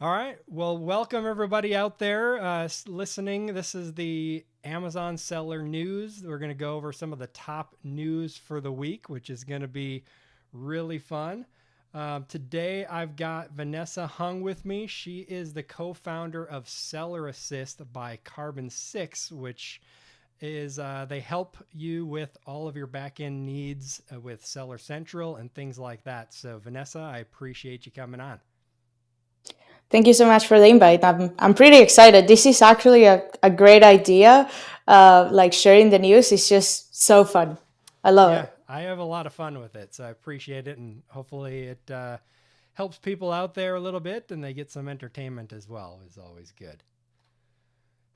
All right. Well, welcome everybody out there listening. This is the Amazon Seller News. We're going to go over some of the top news for the week, which is going to be really fun. Today, I've got Vanessa Hung with me. She is the co-founder of Seller Assist by Carbon 6, which is they help you with all of your back-end needs with Seller Central and things like that. So, Vanessa, I appreciate you coming on. Thank you so much for the invite. I'm pretty excited. This is actually a great idea. Like sharing the news is just so fun. I love Yeah, it. I have a lot of fun with it, so I appreciate it, and hopefully it helps people out there a little bit, and they get some entertainment as well. Is always good.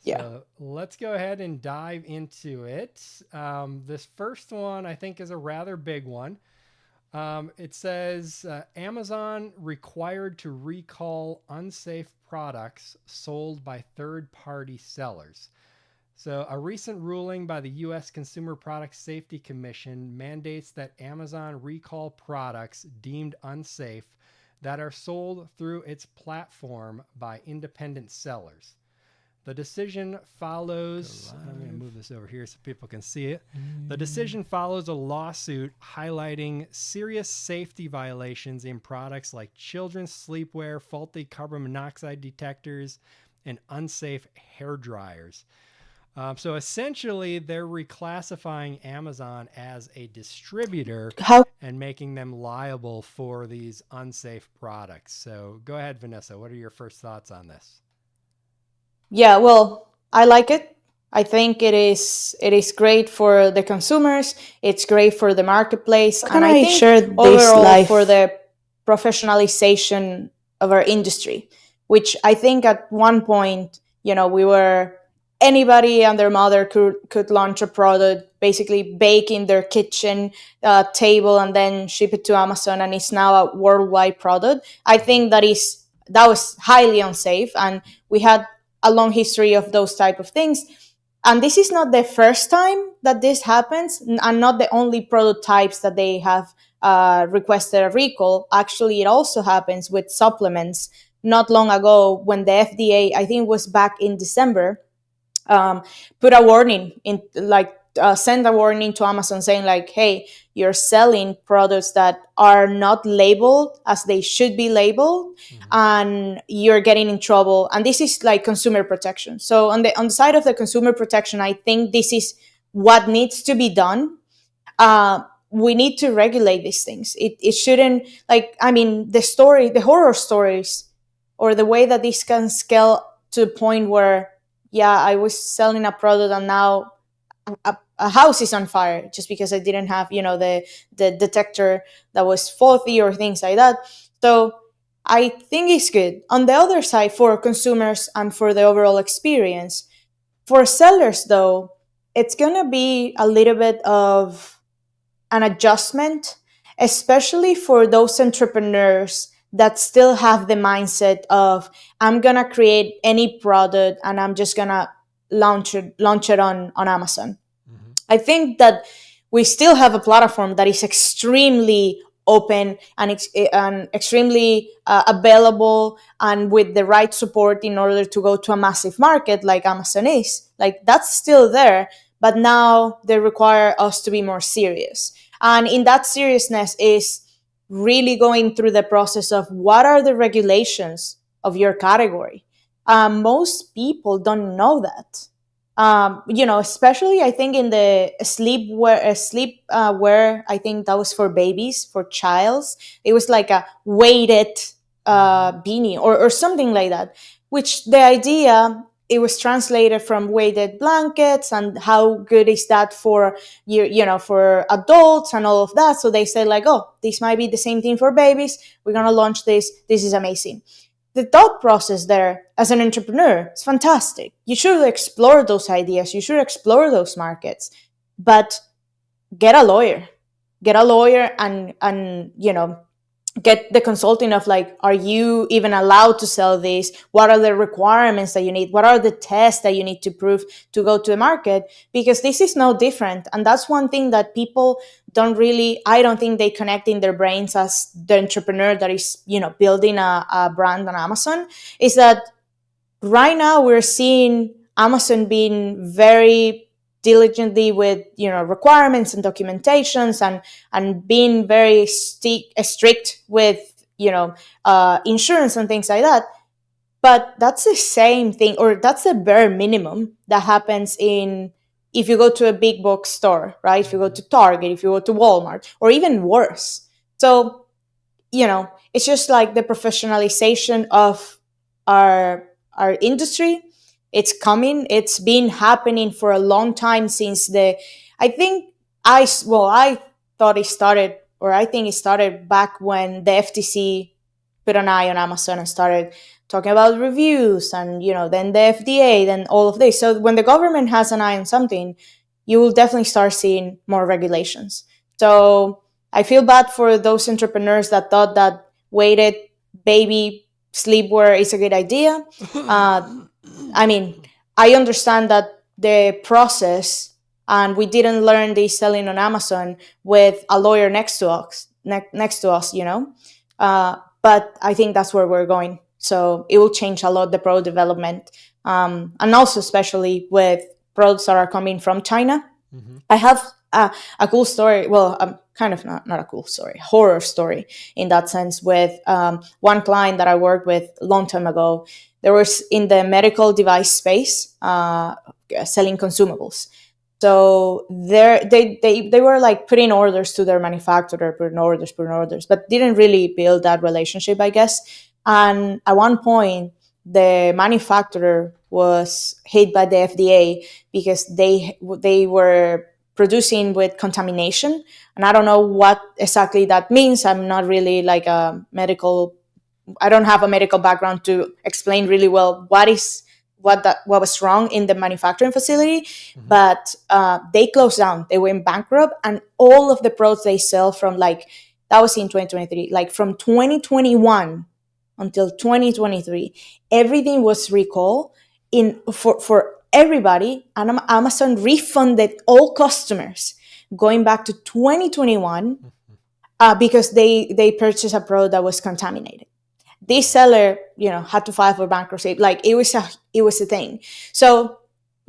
Yeah. So let's go ahead and dive into it. This first one I think is a rather big one. It says Amazon required to recall unsafe products sold by third-party sellers. So, a recent ruling by the U.S. Consumer Product Safety Commission mandates that Amazon recall products deemed unsafe that are sold through its platform by independent sellers. The decision follows, I'm going to move this over here so people can see it. The decision follows a lawsuit highlighting serious safety violations in products like children's sleepwear, faulty carbon monoxide detectors, and unsafe hair dryers. So essentially, they're reclassifying Amazon as a distributor How? and making them liable for these unsafe products. So go ahead, Vanessa. What are your first thoughts on this? Yeah. Well, I like it. I think it is great for the consumers. It's great for the marketplace, How can and I I think share this overall for live? the professionalization of our industry, which I think at one point, we were anybody and their mother could launch a product, basically bake in their kitchen table and then ship it to Amazon, and it's now a worldwide product. I think that was highly unsafe, and we had a long history of those type of things. And this is not the first time that this happens, and not the only prototypes that they have requested a recall. Actually, it also happens with supplements. Not long ago, when the FDA, I think it was back in December, um, put a warning in, like, send a warning to Amazon saying like, hey, you're selling products that are not labeled as they should be labeled, Mm-hmm. and you're getting in trouble. And this is like consumer protection. So on the side of the consumer protection, I think this is what needs to be done. We need to regulate these things. It shouldn't, like, I mean, the horror stories, or the way that this can scale to the point where, yeah, I was selling a product and now a house is on fire just because I didn't have, the detector that was faulty or things like that. So I think it's good. On the other side, for consumers and for the overall experience, for sellers though, it's gonna be a little bit of an adjustment, especially for those entrepreneurs that still have the mindset of, I'm gonna create any product and I'm just gonna launch it on Amazon. Mm-hmm. I think that we still have a platform that is extremely open and extremely available, and with the right support in order to go to a massive market like Amazon is. Like, that's still there, but now they require us to be more serious. And in that seriousness is really going through the process of what are the regulations of your category. Most people don't know that. Especially I think in the sleep wear, I think that was for babies, for childs. It was like a weighted Mm-hmm. beanie, or something like that, which the idea, it was translated from weighted blankets, and how good is that for for adults and all of that. So they said like, oh, this might be the same thing for babies. We're going to launch this is amazing. The thought process there as an entrepreneur is fantastic. You should explore those ideas, you should explore those markets, but get a lawyer. Get a lawyer, and get the consulting of like, are you even allowed to sell this? What are the requirements that you need? What are the tests that you need to prove to go to the market? Because this is no different. And that's one thing that people don't really, I don't think they connect in their brains as the entrepreneur that is, building a brand on Amazon, is that right now we're seeing Amazon being very diligently with requirements and documentations, and being very strict with insurance and things like that. But that's the same thing, or that's the bare minimum that happens in, if you go to a big box store, right? If you go to Target, if you go to Walmart, or even worse. So, it's just like the professionalization of our industry. It's coming. It's been happening for a long time since I think I thought it started, or I think it started back when the FTC put an eye on Amazon and started talking about reviews, and then the FDA, then all of this. So when the government has an eye on something, you will definitely start seeing more regulations. So I feel bad for those entrepreneurs that thought that weighted baby sleepwear is a good idea. I mean, I understand that the process, and we didn't learn this selling on Amazon with a lawyer next to us, but I think that's where we're going. So it will change a lot the product development, and also especially with products that are coming from China. Mm-hmm. I have a cool story. Well, kind of not a cool story, horror story in that sense, with one client that I worked with a long time ago. There was in the medical device space, selling consumables. So they were like putting orders to their manufacturer, putting orders, but didn't really build that relationship, I guess. And at one point, the manufacturer was hit by the FDA because they were producing with contamination, and I don't know what exactly that means. I'm not really like a medical, I don't have a medical background to explain really well what was wrong in the manufacturing facility. Mm-hmm. But they closed down, they went bankrupt, and all of the products they sell from, like, that was in 2023, like from 2021 until 2023, everything was recalled in for everybody, and Amazon refunded all customers going back to 2021, because they purchased a product that was contaminated. This seller, had to file for bankruptcy. Like, it was a thing. So,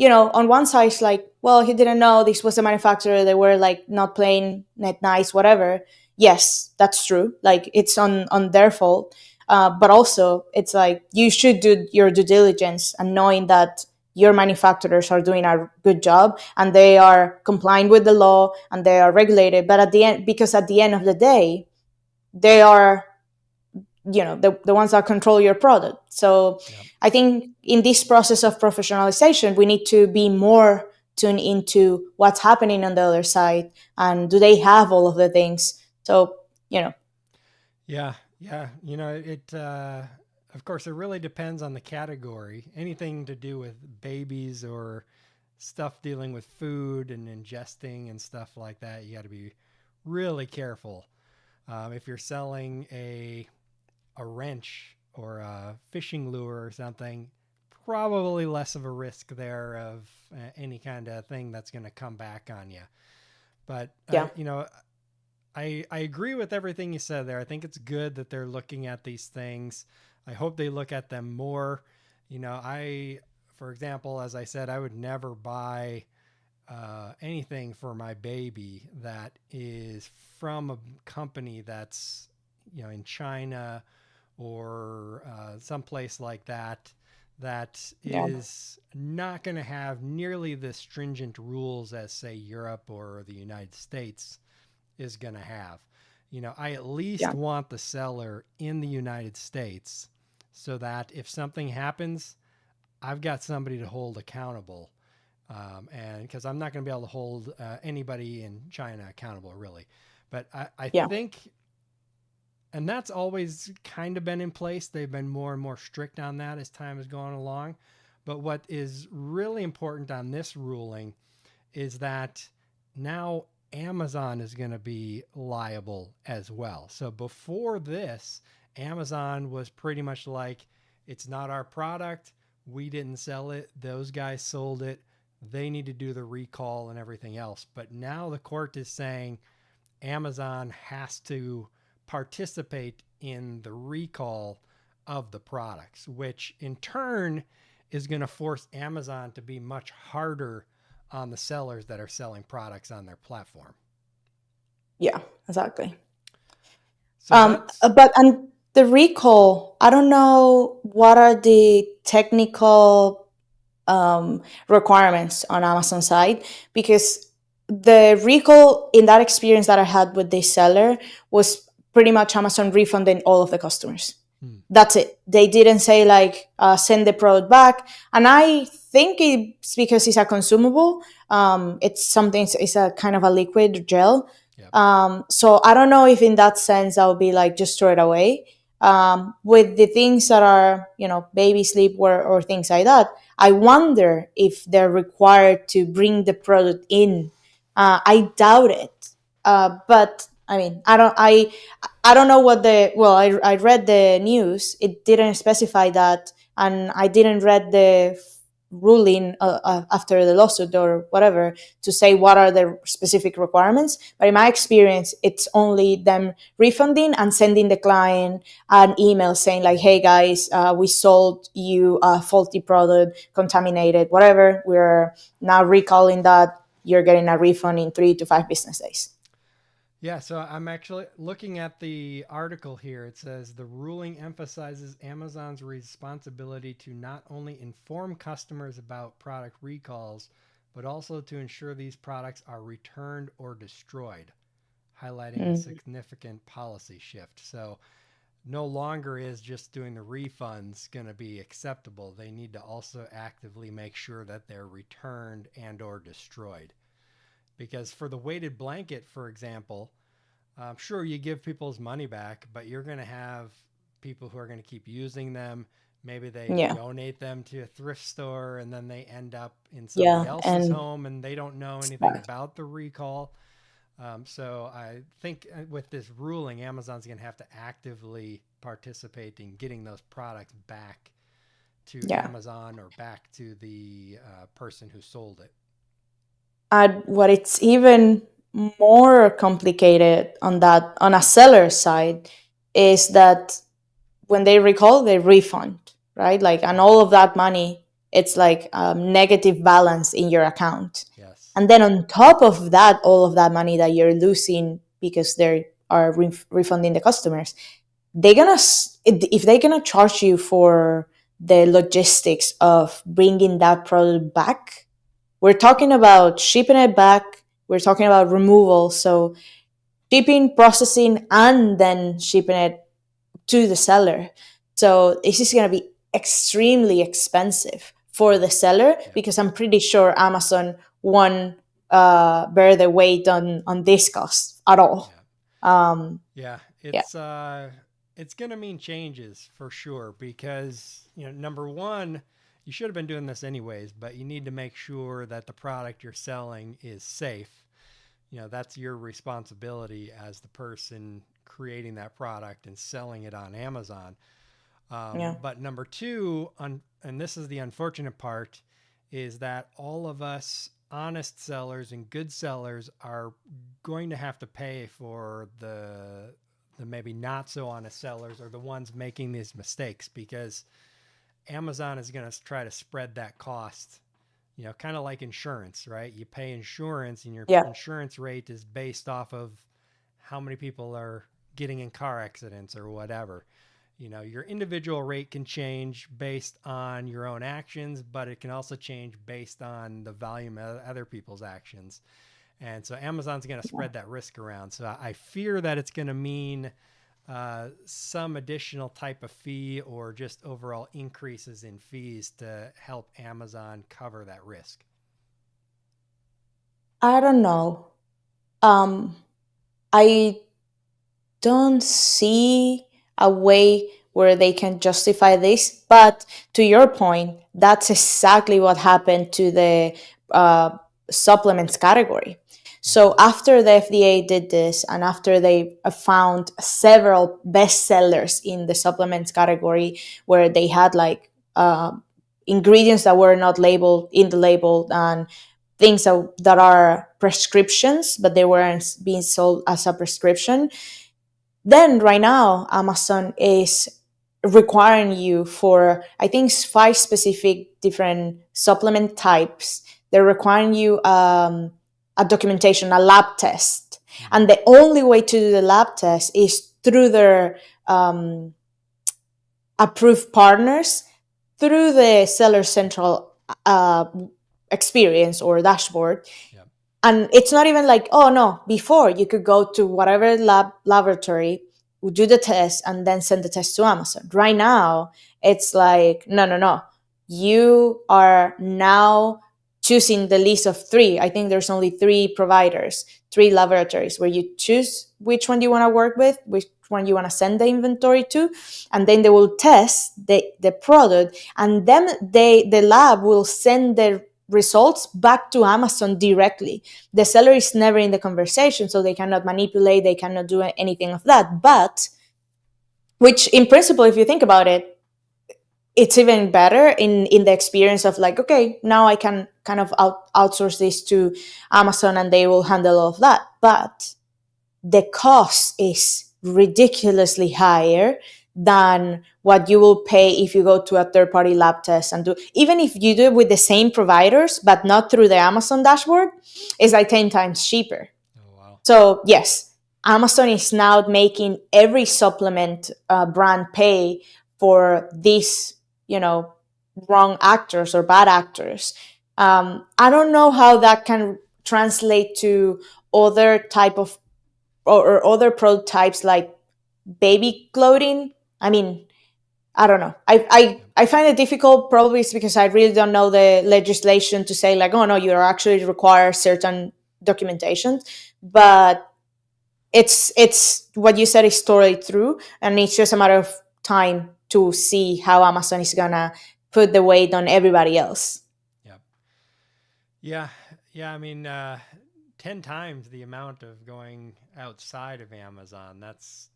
on one side, it's like, well, he didn't know this was the manufacturer. They were like not playing net nice, whatever. Yes, that's true. Like, it's on their fault. But also, it's like, you should do your due diligence and knowing that your manufacturers are doing a good job and they are complying with the law and they are regulated. But at the end, because at the end of the day, they are, the ones that control your product. So Yep. I think in this process of professionalization, we need to be more tuned into what's happening on the other side, and do they have all of the things. So, Yeah, yeah. Of course, it really depends on the category. Anything to do with babies or stuff dealing with food and ingesting and stuff like that, you got to be really careful. If you're selling a wrench or a fishing lure or something, probably less of a risk there of any kind of thing that's going to come back on you. But yeah. I agree with everything you said there. I think it's good that they're looking at these things. I hope they look at them more. For example, as I said, I would never buy anything for my baby that is from a company that's, in China or someplace like that, that Yeah. is not going to have nearly the stringent rules as, say, Europe or the United States is going to have. I at least Yeah. want the seller in the United States so that if something happens, I've got somebody to hold accountable. And because I'm not going to be able to hold anybody in China accountable, really. But I Yeah. think, and that's always kind of been in place. They've been more and more strict on that as time has gone along. But what is really important on this ruling is that now Amazon is going to be liable as well. So before this, Amazon was pretty much like, it's not our product. We didn't sell it. Those guys sold it. They need to do the recall and everything else. But now the court is saying, Amazon has to participate in the recall of the products, which in turn is going to force Amazon to be much harder on the sellers that are selling products on their platform. Yeah, exactly. So that's But and the recall, I don't know what are the technical requirements on Amazon side, because the recall in that experience that I had with this seller was pretty much Amazon refunding all of the customers. That's it. They didn't say like send the product back, and I think it's because it's a consumable. It's something. It's a kind of a liquid gel. yep. So I don't know if in that sense I would be like just throw it away. With the things that are baby sleepwear or things like that, I wonder if they're required to bring the product in. I doubt it. But I mean, I don't know what the well. I read the news. It didn't specify that, and I didn't read the ruling after the lawsuit or whatever to say what are the specific requirements. But in my experience, it's only them refunding and sending the client an email saying like, "Hey guys, we sold you a faulty product, contaminated, whatever. We're now recalling that. You're getting a refund in 3 to 5 business days." Yeah, so I'm actually looking at the article here. It says the ruling emphasizes Amazon's responsibility to not only inform customers about product recalls, but also to ensure these products are returned or destroyed, highlighting a Mm. significant policy shift. So no longer is just doing the refunds going to be acceptable. They need to also actively make sure that they're returned and or destroyed. Because for the weighted blanket, for example, sure, you give people's money back, but you're going to have people who are going to keep using them. Maybe they Yeah, donate them to a thrift store and then they end up in somebody yeah, else's and home and they don't know it's anything bad. about the recall. So I think with this ruling, Amazon's going to have to actively participate in getting those products back to Yeah. Amazon or back to the person who sold it. And what it's even more complicated on that on a seller side is that when they recall, they refund, right? Like, and all of that money, it's like negative balance in your account. Yes. And then on top of that, all of that money that you're losing because they are refunding the customers, they're gonna if they're gonna charge you for the logistics of bringing that product back. We're talking about shipping it back. We're talking about removal. So shipping, processing, and then shipping it to the seller. So this is going to be extremely expensive for the seller, Yeah. because I'm pretty sure Amazon won't bear the weight on this cost at all. Yeah. Um, Yeah, yeah, it's going to mean changes for sure because, number one, you should have been doing this anyways, but you need to make sure that the product you're selling is safe. That's your responsibility as the person creating that product and selling it on Amazon. yeah, But number two, and this is the unfortunate part, is that all of us honest sellers and good sellers are going to have to pay for the maybe not so honest sellers or the ones making these mistakes, because Amazon is going to try to spread that cost, kind of like insurance, right? You pay insurance and your yeah, insurance rate is based off of how many people are getting in car accidents or whatever. Your individual rate can change based on your own actions, but it can also change based on the volume of other people's actions. And so Amazon's going to spread that risk around. So I fear that it's going to mean some additional type of fee or just overall increases in fees to help Amazon cover that risk. I don't know. Um, I don't see a way where they can justify this. But to your point, that's exactly what happened to the supplements category. So Mm-hmm. after the FDA did this, and after they found several bestsellers in the supplements category where they had like ingredients that were not labeled in the label, and things that are prescriptions, but they weren't being sold as a prescription. Then right now, Amazon is requiring you for, I think, 5 specific different supplement types. They're requiring you a documentation, a lab test. And the only way to do the lab test is through their approved partners, through the Seller Central experience or dashboard. Yep. And it's not even like, oh no, before you could go to whatever laboratory, do the test, and then send the test to Amazon. Right now, it's like, no. You are now choosing the list of 3. I think there's only 3 providers, 3 laboratories, where you choose which one you want to work with, which one you want to send the inventory to, and then they will test the product, and then the lab will send the results back to Amazon directly. The seller is never in the conversation, so they cannot manipulate, they cannot do anything of that. But, which in principle, if you think about it, it's even better in the experience of like, okay, now I can kind of outsource this to Amazon and they will handle all of that. But the cost is ridiculously higher than what you will pay if you go to a third-party lab test and do, even if you do it with the same providers but not through the Amazon dashboard, it's like 10 times cheaper. Oh, wow. So yes, Amazon is now making every supplement brand pay for these, wrong actors or bad actors. I don't know how that can translate to other type of or other prototypes like baby clothing. I mean, I don't know. I find it difficult. Probably it's because I really don't know the legislation to say like, oh no, you actually require certain documentation. But it's what you said is totally true, and it's just a matter of time to see how Amazon is gonna put the weight on everybody else. Yep. Yeah. I mean, 10 times the amount of going outside of Amazon. That's,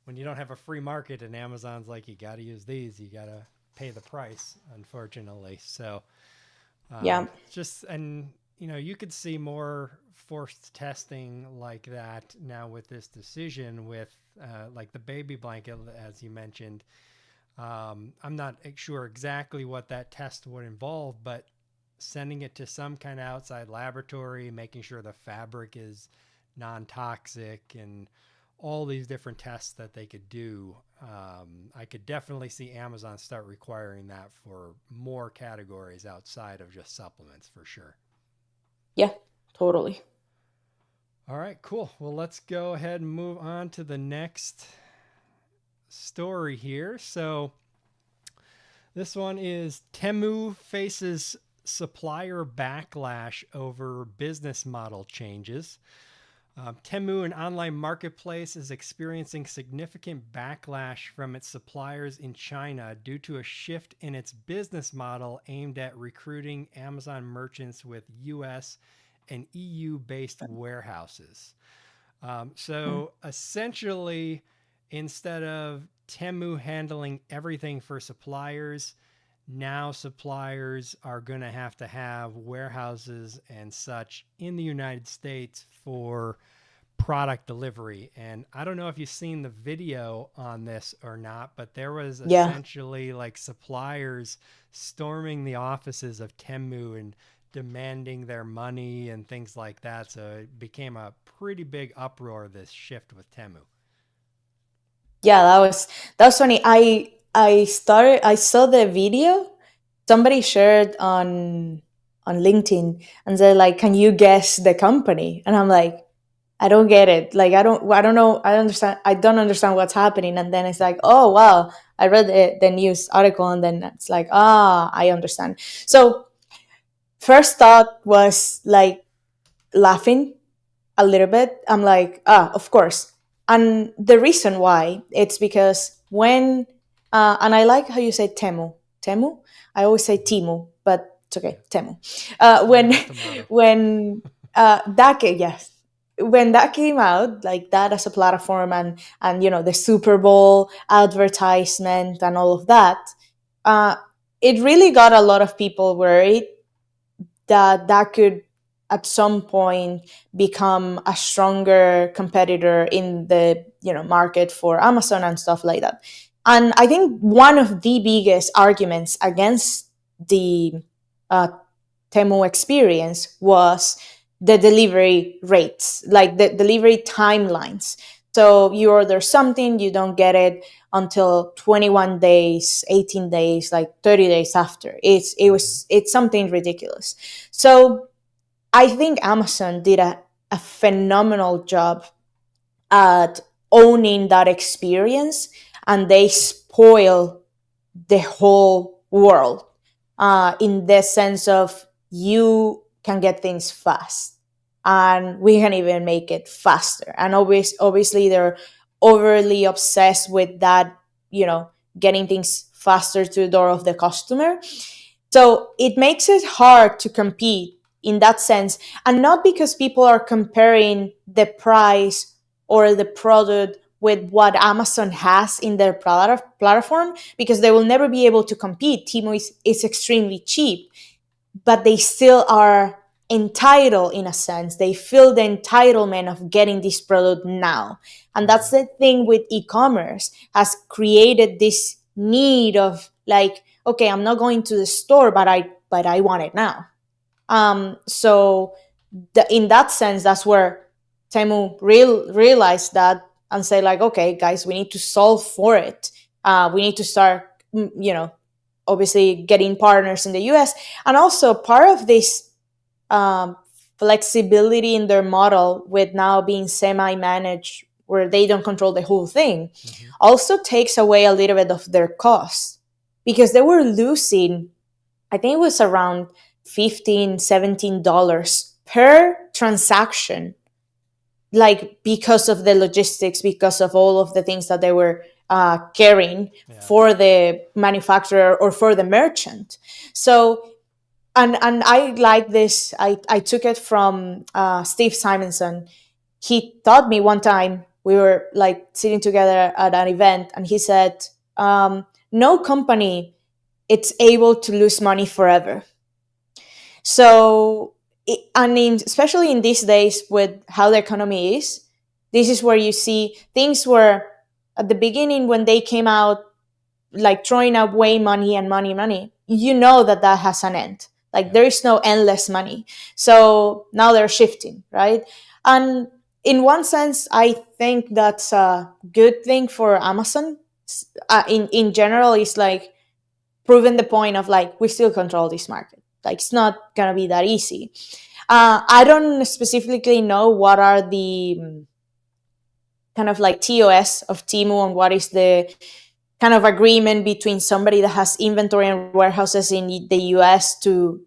when you don't have a free market and Amazon's like, you got to use these, you got to pay the price, unfortunately. So, Yeah. and you could see more forced testing like that now with this decision with like the baby blanket, as you mentioned. I'm not sure exactly what that test would involve, but sending it to some kind of outside laboratory, making sure the fabric is non-toxic, and all these different tests that they could do. I could definitely see Amazon start requiring that for more categories outside of just supplements, for sure. Yeah, totally. All right, cool. Well, let's go ahead and move on to the next story here. So this one is Temu faces supplier backlash over business model changes. Temu, an online marketplace, is experiencing significant backlash from its suppliers in China due to a shift in its business model aimed at recruiting Amazon merchants with US and EU based warehouses. So essentially, instead of Temu handling everything for suppliers, now suppliers are going to have warehouses and such in the United States for product delivery. And I don't know if you've seen the video on this or not, but there was Yeah. essentially like suppliers storming the offices of Temu and demanding their money and things like that. So it became a pretty big uproar, this shift with Temu. Yeah, that was funny. I saw the video somebody shared on LinkedIn, and said like, can you guess the company? And I'm like, I don't get it. Like, I don't know. I don't understand what's happening. And then it's like, oh wow, I read the news article, and then it's like, I understand. So first thought was like laughing a little bit. I'm like, of course. And the reason why, it's because when and I like how you say Temu. Temu? I always say Timu, but it's okay, Temu. When Tomato. when that came, yes, when that came out, like that as a platform, and the Super Bowl advertisement and all of that, uh, it really got a lot of people worried that could at some point become a stronger competitor in the market for Amazon and stuff like that. And I think one of the biggest arguments against the uh, Temu experience was the delivery rates, like the delivery timelines. So you order something, you don't get it until 21 days, 18 days, like 30 days after. It's something ridiculous. So I think Amazon did a phenomenal job at owning that experience, and they spoil the whole world in the sense of you can get things fast and we can even make it faster. And obviously they're overly obsessed with that, getting things faster to the door of the customer. So it makes it hard to compete in that sense. And not because people are comparing the price or the product with what Amazon has in their platform, because they will never be able to compete. Temu is extremely cheap, but they still are entitled in a sense. They feel the entitlement of getting this product now. And that's the thing with e-commerce, has created this need of like, okay, I'm not going to the store, but I want it now. So in that sense, that's where Temu realized that and say like, okay, guys, we need to solve for it. We need to start, obviously getting partners in the US. And also part of this flexibility in their model with now being semi-managed, where they don't control the whole thing, also takes away a little bit of their cost, because they were losing, I think it was around $15-17 per transaction, like because of the logistics, because of all of the things that they were carrying for the manufacturer or for the merchant. So and I like this. I took it from Steve Simonson. He taught me one time, we were like sitting together at an event, and he said, no company it's able to lose money forever. So, especially in these days with how the economy is, this is where you see things were at the beginning when they came out, like throwing away money and money, that has an end. Like there is no endless money. So now they're shifting, right? And in one sense, I think that's a good thing for Amazon. In general, it's like proving the point of like, we still control this market. Like it's not gonna be that easy. I don't specifically know what are the kind of like TOS of Temu, and what is the kind of agreement between somebody that has inventory and warehouses in the US to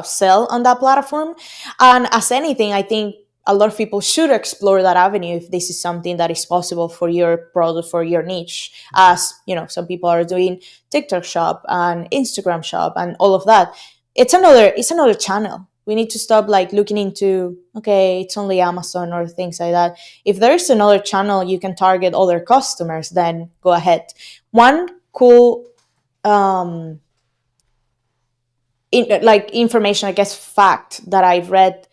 sell on that platform. And as anything, I think a lot of people should explore that avenue if this is something that is possible for your product, for your niche. As some people are doing TikTok shop and Instagram shop and all of that. It's another channel. We need to stop like looking into, okay, it's only Amazon or things like that. If there's another channel you can target other customers, then go ahead. One cool information, I guess, fact that I read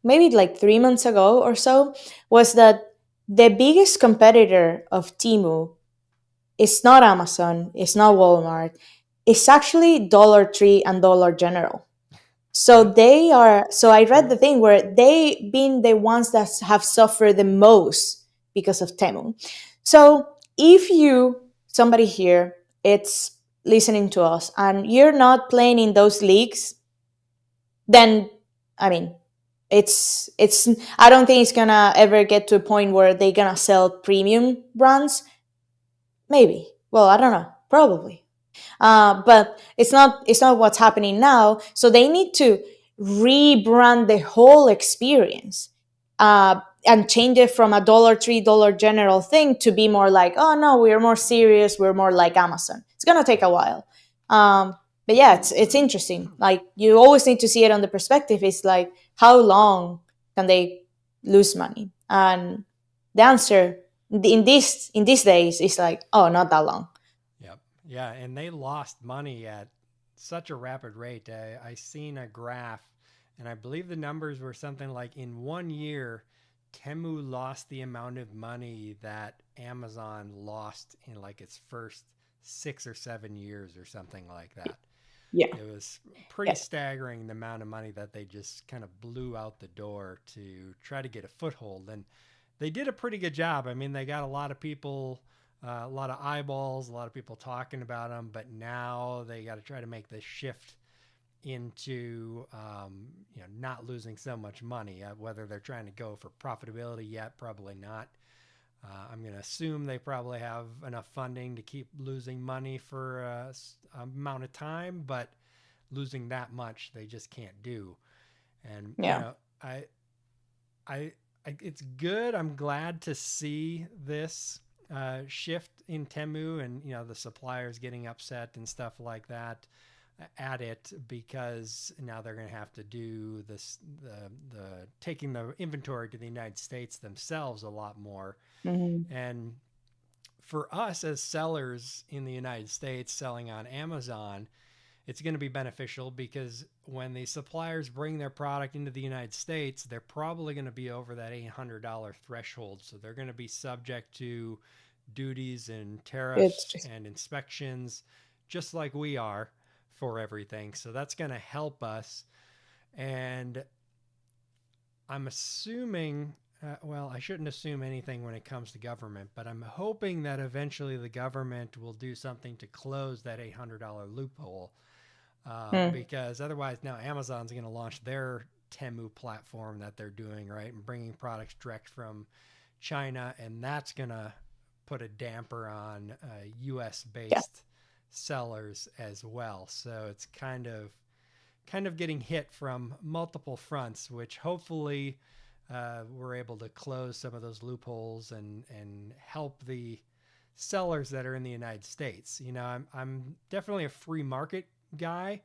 maybe like 3 months ago or so, was that the biggest competitor of Temu is not Amazon, it's not Walmart, it's actually Dollar Tree and Dollar General. So they are. So I read the thing where they been the ones that have suffered the most because of Temu. So if somebody here, it's listening to us, and you're not playing in those leagues, then I mean, it's. I don't think it's gonna ever get to a point where they're gonna sell premium brands. Maybe. Well, I don't know. Probably. But it's not what's happening now. So they need to rebrand the whole experience and change it from a Dollar Tree, Dollar General thing to be more like, oh no, we're more serious, we're more like Amazon. It's gonna take a while. But yeah, it's interesting. Like you always need to see it on the perspective. It's like, how long can they lose money? And the answer in these days is like, oh, not that long. Yeah, and they lost money at such a rapid rate. I seen a graph, and I believe the numbers were something like in 1 year, Temu lost the amount of money that Amazon lost in like its first 6 or 7 years or something like that. Yeah. It was pretty Yeah. staggering the amount of money that they just kind of blew out the door to try to get a foothold. And they did a pretty good job. I mean, they got a lot of people, a lot of eyeballs, a lot of people talking about them, but now they got to try to make this shift into not losing so much money. Whether they're trying to go for profitability yet, probably not. I'm going to assume they probably have enough funding to keep losing money for a amount of time, but losing that much they just can't do. And Yeah. I it's good. I'm glad to see this shift in Temu, and the suppliers getting upset and stuff like that at it, because now they're going to have to do this the taking the inventory to the United States themselves a lot more. Hmm. And for us as sellers in the United States selling on Amazon, it's going to be beneficial because when the suppliers bring their product into the United States, they're probably going to be over that $800 threshold. So they're going to be subject to duties and It's tariffs just and inspections, just like we are for everything. So that's going to help us. And I'm assuming, well, I shouldn't assume anything when it comes to government, but I'm hoping that eventually the government will do something to close that $800 loophole. mm, Because otherwise, now Amazon's going to launch their Temu platform that they're doing, right, and bringing products direct from China, and that's going to put a damper on U.S. yeah. based sellers as well. So it's kind of getting hit from multiple fronts, which hopefully we're able to close some of those loopholes and help the sellers that are in the United States. I'm definitely a free market guy,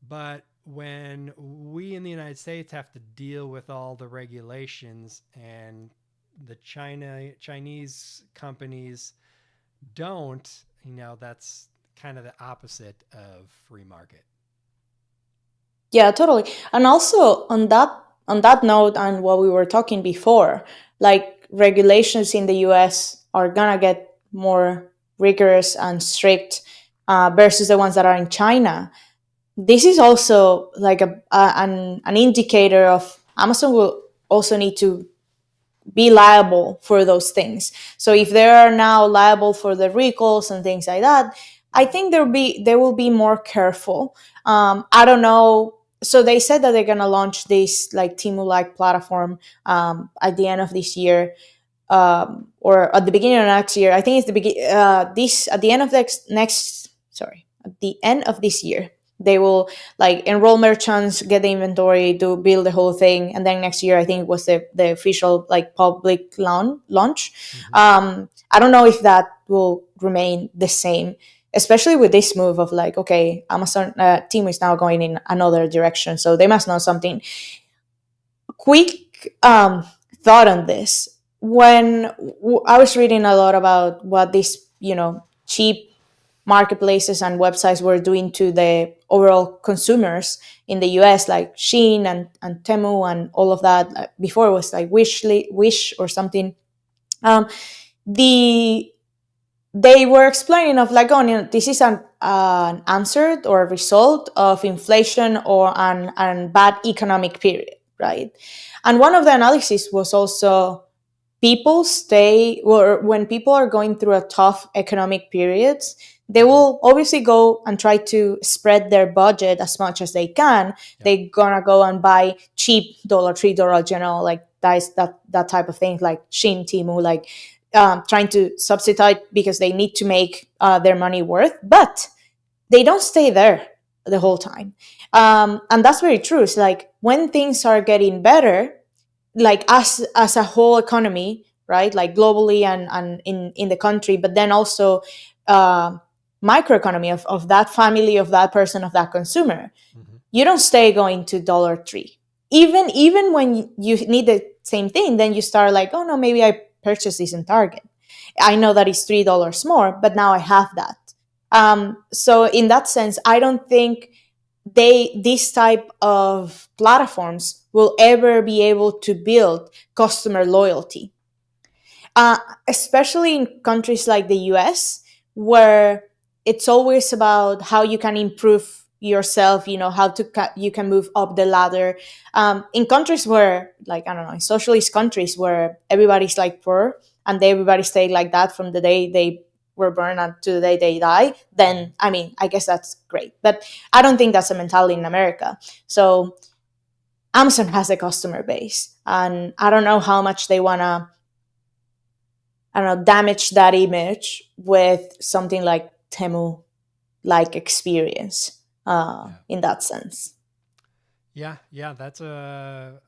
but when we in the United States have to deal with all the regulations and the Chinese companies don't, that's kind of the opposite of free market. Yeah, totally. And also on that note, and what we were talking before, like regulations in the US are gonna get more rigorous and strict versus the ones that are in China. This is also like an indicator of Amazon will also need to be liable for those things. So if they are now liable for the recalls and things like that, I think they will be more careful. I don't know. So they said that they're gonna launch this like Temu like platform at the end of this year, or at the beginning of next year. I think it's the begin this at the end of next sorry, at the end of this year. They will like enroll merchants, get the inventory, do build the whole thing, and then next year I think it was the official like public launch. Mm-hmm. I don't know if that will remain the same, especially with this move of like, okay, Amazon team is now going in another direction, so they must know something. Quick thought on this. When I was reading a lot about what these, cheap marketplaces and websites were doing to the overall consumers in the US, like Shein and Temu and all of that. Before it was like Wish or something. Um, the they were explaining of like, this is an answer or a result of inflation or an bad economic period, right? And one of the analysis was also people stay, or when people are going through a tough economic periods, they Mm-hmm. will obviously go and try to spread their budget as much as they can. Yep. They're gonna go and buy cheap $3 general, like that type of thing, like Shein, Temu, like trying to subsidize because they need to make their money worth, but they don't stay there the whole time. And that's very true. It's like when things are getting better, like as a whole economy, right? Like globally and in the country, but then also uh, microeconomy of that family, of that person, of that consumer. Mm-hmm. You don't stay going to $3. Even when you need the same thing, then you start like, oh no, maybe I purchase this in Target. I know that it's $3 more, but now I have that. So in that sense, I don't think this type of platforms will ever be able to build customer loyalty, uh, especially in countries like the US, where it's always about how you can improve yourself, how you can move up the ladder. In countries where, like, I don't know, in socialist countries where everybody's like poor and everybody stayed like that from the day they were born to the day they die, then I mean, I guess that's great. But I don't think that's a mentality in America. So Amazon has a customer base, and I don't know how much they want to, I don't know, damage that image with something like Temu like experience, Yeah. in that sense. Yeah, that's a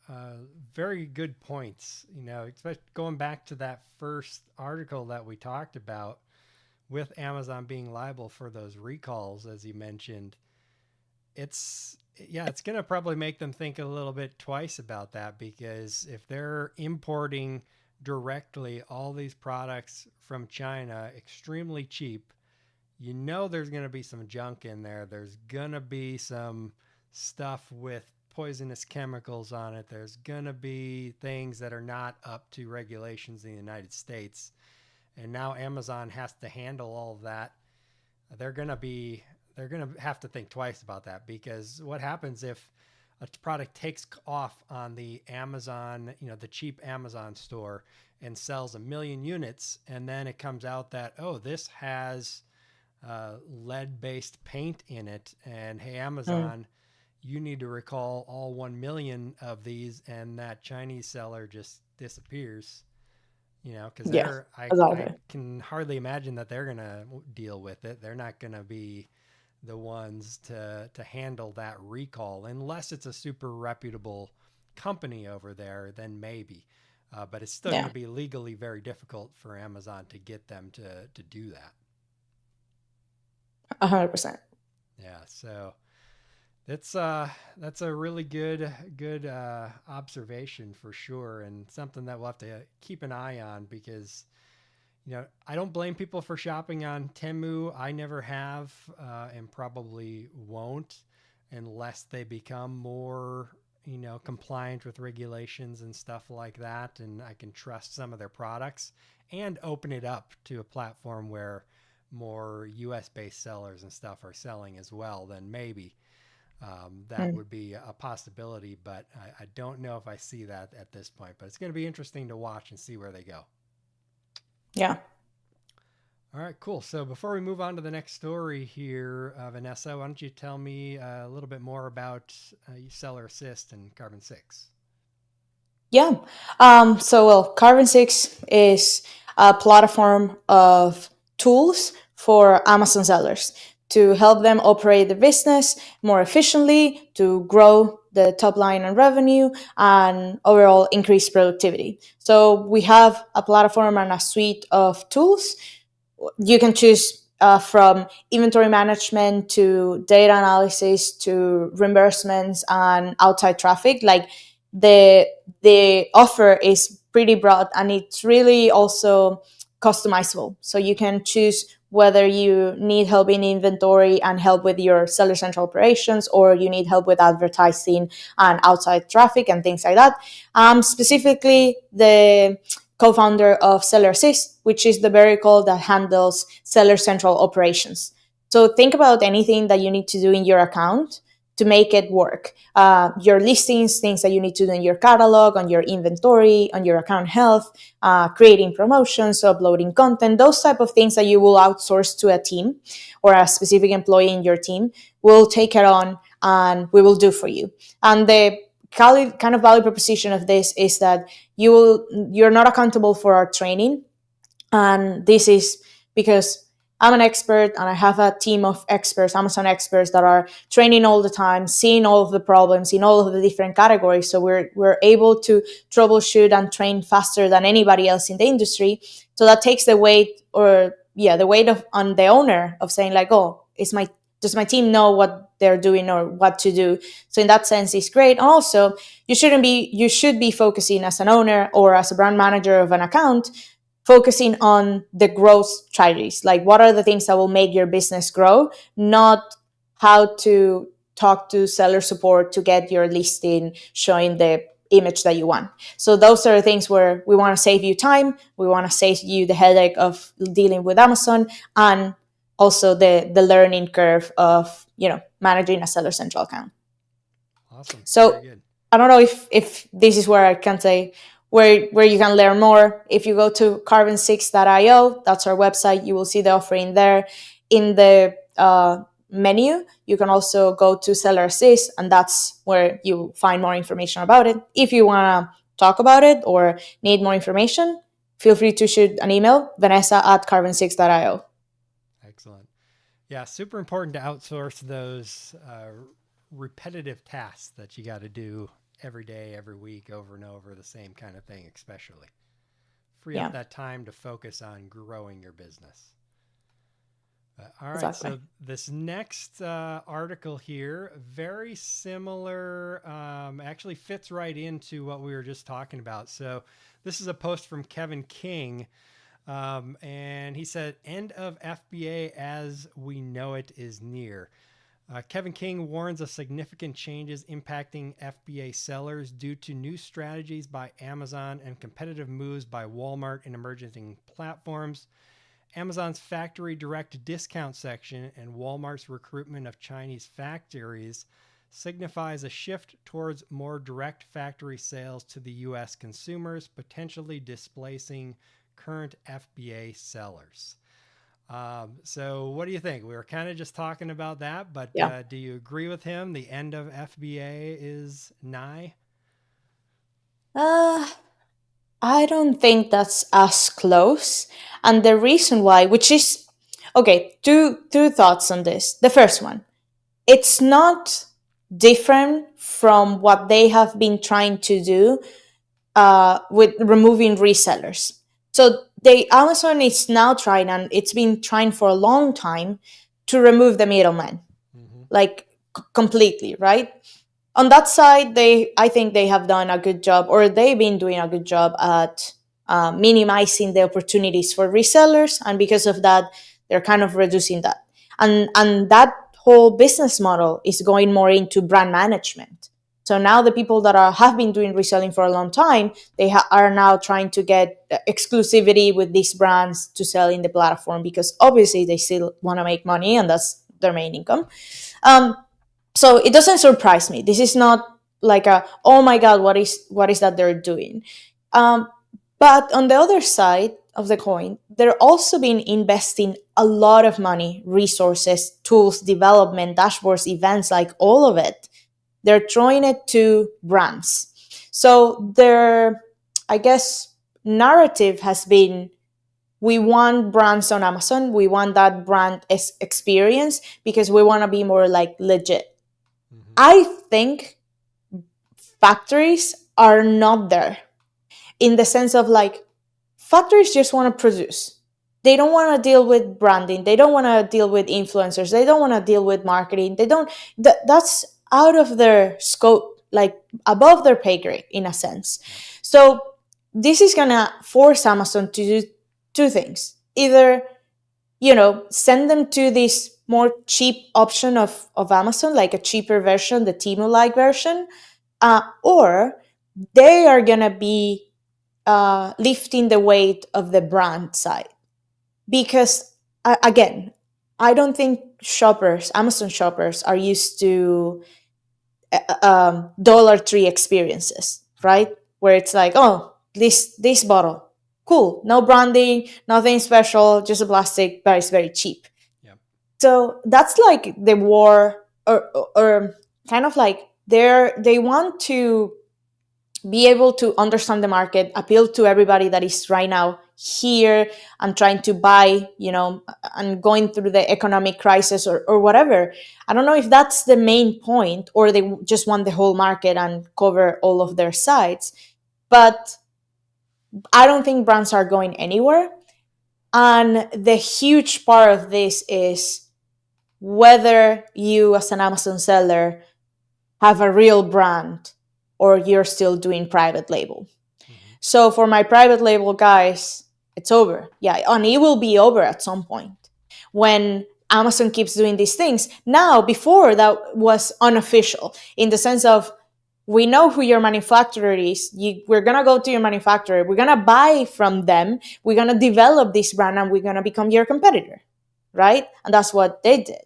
very good points. Especially going back to that first article that we talked about with Amazon being liable for those recalls, as you mentioned. It's going to probably make them think a little bit twice about that, because if they're importing directly all these products from China extremely cheap, there's going to be some junk in there. There's going to be some stuff with poisonous chemicals on it. There's going to be things that are not up to regulations in the United States. And now Amazon has to handle all of that. They're going to be they're going to have to think twice about that, because what happens if a product takes off on the Amazon, the cheap Amazon store, and sells 1 million units, and then it comes out that, oh, this has lead-based paint in it, and hey, Mm. Amazon, you need to recall all 1 million of these, and that Chinese seller just disappears. Because Yeah, I exactly. can hardly imagine that they're gonna deal with it. They're not gonna be the ones to handle that recall, unless it's a super reputable company over there. Then maybe, but it's still going to Yeah, be legally very difficult for Amazon to get them to do that. 100%. Yeah, so that's that's a really good observation for sure, and something that we'll have to keep an eye on, because I don't blame people for shopping on Temu. I never have, and probably won't, unless they become more, compliant with regulations and stuff like that, and I can trust some of their products, and open it up to a platform where more US based sellers and stuff are selling as well. Then maybe that Mm. would be a possibility, but I don't know if I see that at this point. But it's going to be interesting to watch and see where they go. Yeah. All right, cool. So before we move on to the next story here, Vanessa, why don't you tell me a little bit more about Seller Assist and Carbon 6? Yeah. Well, Carbon 6 is a platform of tools for Amazon sellers to help them operate the business more efficiently, to grow the top line and revenue, and overall increase productivity. So we have a platform and a suite of tools. You can choose from inventory management to data analysis to reimbursements and outside traffic. Like, the offer is pretty broad, and it's really also customizable. So you can choose whether you need help in inventory and help with your seller central operations, or you need help with advertising and outside traffic and things like that. Specifically, the co-founder of Seller Assist, which is the vertical that handles Seller Central operations. So think about anything that you need to do in your account to make it work. Your listings, things that you need to do in your catalog, on your inventory, on your account health, creating promotions, uploading content, those type of things that you will outsource to a team or a specific employee in your team, will take it on and we will do for you. And the kind of value proposition of this is that you're not accountable for our training, and this is because I'm an expert and I have a team of experts, Amazon experts, that are training all the time, seeing all of the problems in all of the different categories. So we're able to troubleshoot and train faster than anybody else in the industry. So that takes the weight, or yeah, the weight of on the owner of saying like, oh, is my does my team know what they're doing or what to do? So in that sense, it's great. And also, you should be focusing as an owner or as a brand manager of an account focusing on the growth strategies, like what are the things that will make your business grow, not how to talk to seller support to get your listing showing the image that you want. So those are the things where we want to save you time, we want to save you the headache of dealing with Amazon, and also the learning curve of managing a seller central account. Awesome. Very So good. I don't know if this is where I can say where you can learn more. If you go to carbon6.io, that's our website, you will see the offering there. In the menu, you can also go to Seller Assist, and that's where you find more information about it. If you want to talk about it or need more information, feel free to shoot an email, vanessa@carbon6.io. Excellent. Yeah, super important to outsource those repetitive tasks that you got to do every day, every week, over and over, the same kind of thing, especially. Free up that time to focus on growing your business. All right, Exactly. so this next article here, very similar, actually fits right into what we were just talking about. So this is a post from Kevin King, and he said, "End of FBA as we know it is near." Kevin King warns of significant changes impacting FBA sellers due to new strategies by Amazon and competitive moves by Walmart and emerging platforms. Amazon's factory direct discount section and Walmart's recruitment of Chinese factories signifies a shift towards more direct factory sales to the U.S. consumers, potentially displacing current FBA sellers. So what do you think? We were kind of just talking about that, but do you agree with him? The end of FBA is nigh? I don't think that's as close. And the reason why, which is okay, two thoughts on this. The first one, it's not different from what they have been trying to do with removing resellers. So Amazon is now trying, and it's been trying for a long time, to remove the middleman, like completely, right? On that side, I think they have done a good job, or they've been doing a good job at minimizing the opportunities for resellers, and because of that, they're kind of reducing that. And that whole business model is going more into brand management. So now the people that have been doing reselling for a long time, they are now trying to get exclusivity with these brands to sell in the platform, because obviously they still want to make money, and that's their main income. So it doesn't surprise me. This is not like oh my god, what is that they're doing. But on the other side of the coin, they're also been investing a lot of money, resources, tools, development, dashboards, events, like all of it. They're throwing it to brands. So their, I guess, narrative has been, we want brands on Amazon, we want that brand experience, because we want to be more like legit. I think factories are not there, in the sense of like, factories just want to produce. They don't want to deal with branding. They don't want to deal with influencers. They don't want to deal with marketing. They don't, that's out of their scope, like above their pay grade in a sense. So this is going to force Amazon to do two things. Either, send them to this more cheap option of Amazon, like a cheaper version, the Temu-like version, or they are going to be lifting the weight of the brand side. Because, again, I don't think Amazon shoppers are used to Dollar Tree experiences, right? Where it's like, oh, this bottle, cool, no branding, nothing special, just a plastic, but it's very cheap. Yep. So that's like the war, or kind of like they want to be able to understand the market, appeal to everybody that is right now here and trying to buy, and going through the economic crisis, or whatever. I don't know if that's the main point, or they just want the whole market and cover all of their sides. But I don't think brands are going anywhere. And the huge part of this is whether you, as an Amazon seller, have a real brand, or you're still doing private label. So for my private label guys, It's over. Yeah, and it will be over at some point when Amazon keeps doing these things. Now, before that was unofficial in the sense of we know who your manufacturer is. We're going to go to your manufacturer. We're going to buy from them. We're going to develop this brand and we're going to become your competitor. Right? And that's what they did.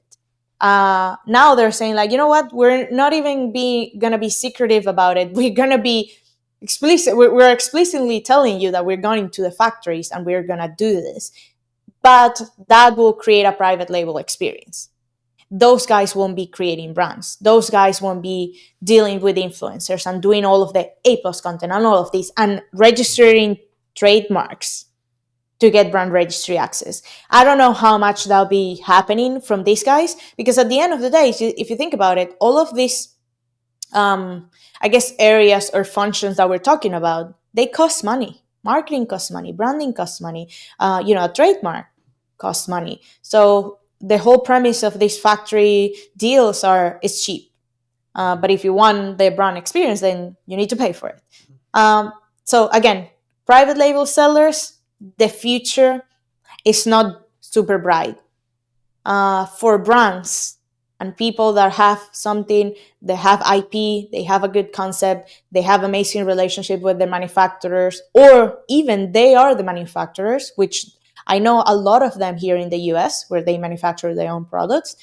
Now they're saying like, you know what? We're not even going to be secretive about it. We're going to be explicit. We're explicitly telling you that we're going to the factories and we're going to do this. But that will create a private label experience. Those guys won't be creating brands. Those guys won't be dealing with influencers and doing all of the A plus content and all of this and registering trademarks to get brand registry access. I don't know how much that'll be happening from these guys because at the end of the day, if you think about it, all of these, I guess, areas or functions that we're talking about, they cost money. Marketing costs money. Branding costs money. A trademark costs money. So the whole premise of these factory deals it's cheap. But if you want the brand experience, then you need to pay for it. So again, private label sellers, the future is not super bright. For brands and people that have something, they have IP, they have a good concept, they have amazing relationship with the manufacturers, or even they are the manufacturers, which I know a lot of them here in the US where they manufacture their own products,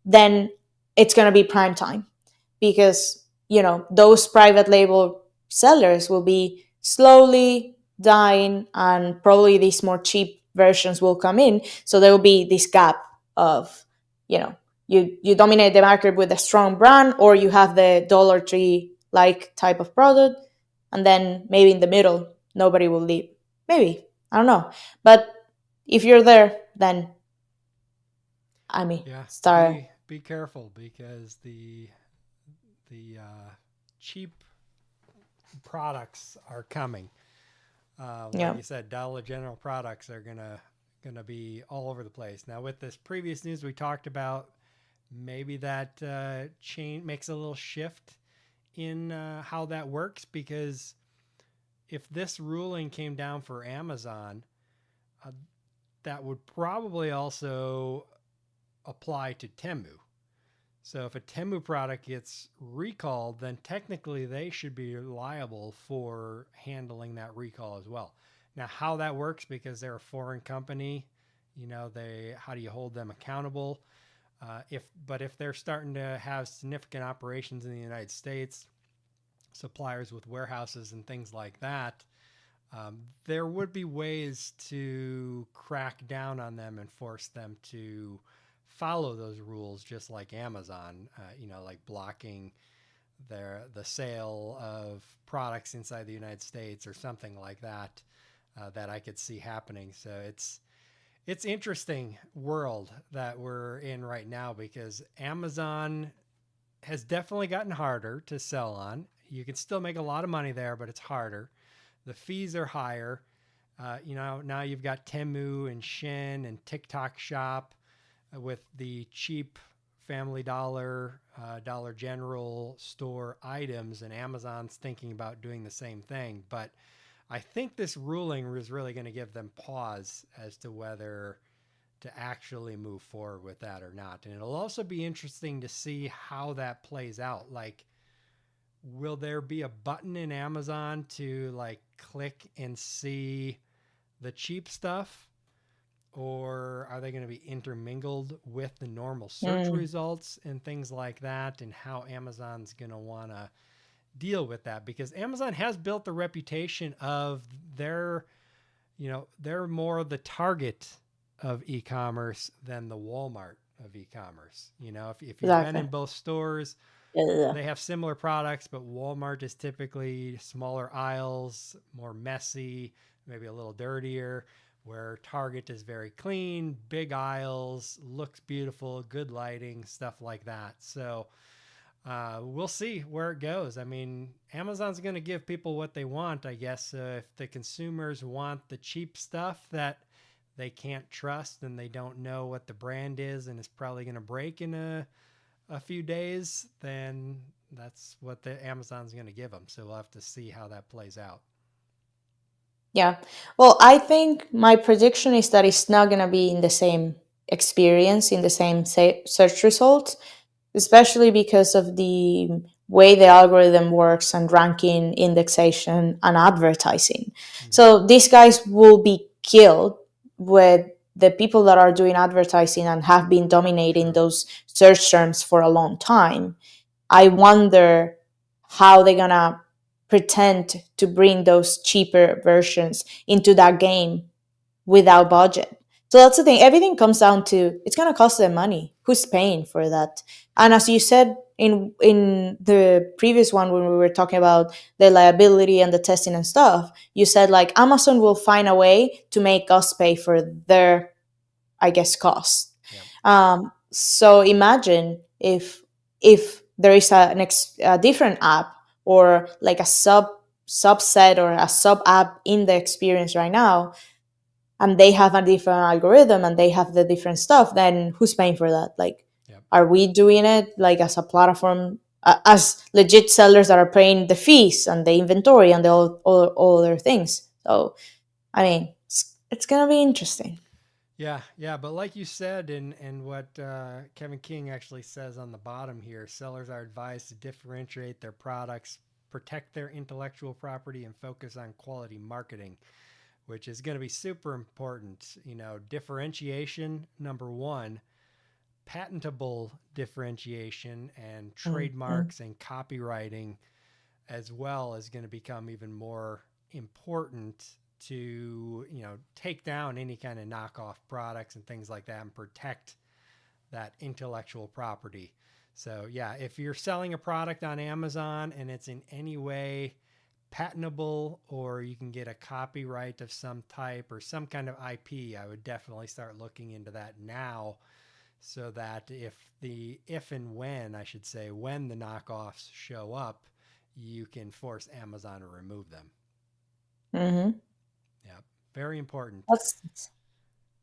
then it's going to be prime time because, those private label sellers will be slowly dying and probably these more cheap versions will come in. So there will be this gap of, you dominate the market with a strong brand or you have the Dollar Tree like type of product. And then maybe in the middle, nobody will leave. Maybe. I don't know. But if you're there, then Yeah, start. be careful because the cheap products are coming. Like Yeah. you said, Dollar General products are gonna be all over the place. Now, with this previous news we talked about, maybe that chain makes a little shift in how that works because if this ruling came down for Amazon, uh, that would probably also apply to Temu. So if a Temu product gets recalled, then technically they should be liable for handling that recall as well. Now, how that works because they're a foreign company, how do you hold them accountable? If they're starting to have significant operations in the United States, suppliers with warehouses and things like that, there would be ways to crack down on them and force them to follow those rules, just like Amazon, like blocking the sale of products inside the United States or something like that, that I could see happening. So it's interesting world that we're in right now because Amazon has definitely gotten harder to sell on. You can still make a lot of money there, but it's harder. The fees are higher. Now you've got Temu and Shin and TikTok Shop with the cheap Family Dollar, Dollar General store items, and Amazon's thinking about doing the same thing. But I think this ruling is really going to give them pause as to whether to actually move forward with that or not. And it'll also be interesting to see how that plays out. Like, will there be a button in Amazon to like click and see the cheap stuff? Or are they going to be intermingled with the normal search results and things like that? And how Amazon's going to want to deal with that? Because Amazon has built the reputation of they're more the target of e-commerce than the Walmart of e-commerce. If you've been in both stores, they have similar products, but Walmart is typically smaller aisles, more messy, maybe a little dirtier, where Target is very clean, big aisles, looks beautiful, good lighting, stuff like that. So we'll see where it goes. I mean, Amazon's going to give people what they want, I guess. If the consumers want the cheap stuff that they can't trust and they don't know what the brand is and it's probably going to break in a few days, then that's what the Amazon's going to give them. So we'll have to see how that plays out. Yeah. Well, I think my prediction is that it's not going to be in the same experience, in the same search results, especially because of the way the algorithm works and ranking, indexation, and advertising. Hmm. So these guys will be killed with the people that are doing advertising and have been dominating True. those search terms for a long time. I wonder how they're gonna pretend to bring those cheaper versions into that game without budget. So that's the thing. Everything comes down to it's gonna cost them money. Who's paying for that? And as you said in the previous one when we were talking about the liability and the testing and stuff, you said like Amazon will find a way to make us pay for their, I guess, cost. Yep. So imagine if there is a different app or like a subset or a sub app in the experience right now, and they have a different algorithm and they have the different stuff, then who's paying for that? Like, Yep. are we doing it like as a platform, as legit sellers that are paying the fees and the inventory and the all other things? So, I mean, it's gonna be interesting. Yeah, yeah, but like you said, and what Kevin King actually says on the bottom here, sellers are advised to differentiate their products, protect their intellectual property, and focus on quality marketing, which is going to be super important. You know, differentiation, number one, patentable differentiation and Mm-hmm. trademarks and copywriting as well is going to become even more important to, you know, take down any kind of knockoff products and things like that and protect that intellectual property. So yeah, if you're selling a product on Amazon and it's in any way patentable or you can get a copyright of some type or some kind of IP, I would definitely start looking into that now, so that if and when, I should say, when the knockoffs show up, you can force Amazon to remove them. Mm-hmm. Yeah, very important. That's